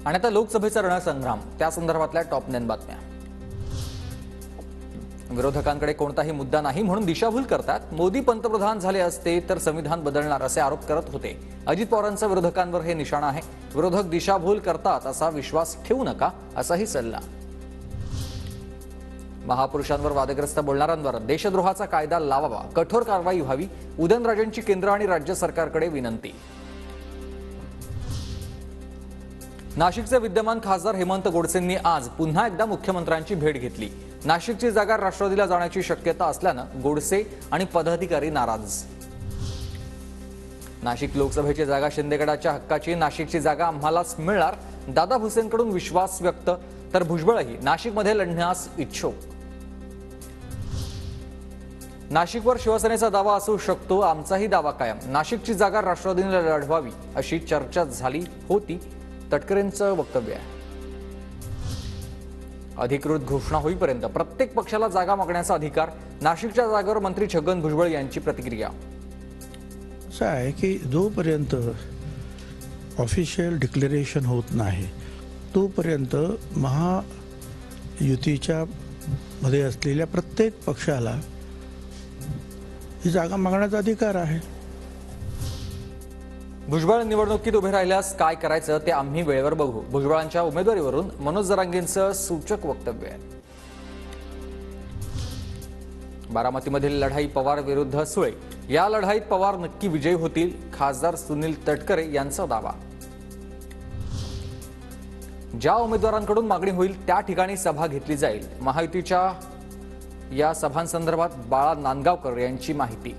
आणि आता लोकसभेचा रणसंग्राम त्या संदर्भातल्या टॉप 9 बातम्या। विरोधकांकडे कोणताही मुद्दा नाही म्हणून दिशाभूल करतात। मोदी पंतप्रधान झाले असते तर संविधान बदलणार असे आरोप करत होते। अजित पवारांचा विरोधकांवर हे निशाणा आहे। विरोधक दिशाभूल करतात असा विश्वास ठेवू नका असाही सल्ला। महापुरुषांवर वादग्रस्त बोलणाऱ्यांवर देशद्रोहाचा कायदा लावावा, कठोर कारवाई व्हावी, उदयनराजेंची केंद्र आणि राज्य सरकारकडे विनंती। नाशिकचे विद्यमान खासदार हेमंत गोडसेंनी आज पुन्हा एकदा मुख्यमंत्र्यांची भेट घेतली। नाशिकची जागा राष्ट्रवादीला जाण्याची शक्यता असल्यानं गोडसे आणि पदाधिकारी नाराज। नाशिक लोकसभेची जागा शिंदेगडाच्या हक्काची, नाशिकची जागा आम्हालाच मिळणार, दादा भुसेंकडून विश्वास व्यक्त, तर भुजबळही नाशिकमध्ये लढण्यास इच्छुक। नाशिकवर शिवसेनेचा दावा असू शकतो, आमचाही दावा कायम, नाशिकची जागा राष्ट्रवादीने लढवावी अशी चर्चा झाली होती, तटकरेंचं वक्तव्य आहे। अधिकृत घोषणा होईपर्यंत प्रत्येक पक्षाला जागा मागण्याचा अधिकार, नाशिकच्या जागेवर मंत्री छगन भुजबळ यांची प्रतिक्रिया। असं आहे की जोपर्यंत ऑफिशियल डिक्लेरेशन होत नाही तोपर्यंत महायुतीच्या मध्ये असलेल्या प्रत्येक पक्षाला ही जागा मागण्याचा अधिकार आहे। भुजबळ निवडणुकीत उभे राहिल्यास काय करायचं ते आम्ही वेळेवर बघू, भुजबळांच्या उमेदवारीवरून मनोज जरांगेंचं सूचक वक्तव्य आहे। बारामतीमधील लढाई पवार विरुद्ध सुळे, या लढाईत पवार नक्की विजयी होतील, खासदार सुनील तटकरे यांचा दावा। ज्या उमेदवारांकडून मागणी होईल त्या ठिकाणी सभा घेतली जाईल, महायुतीच्या या सभांसंदर्भात बाळा नांदगावकर यांची माहिती।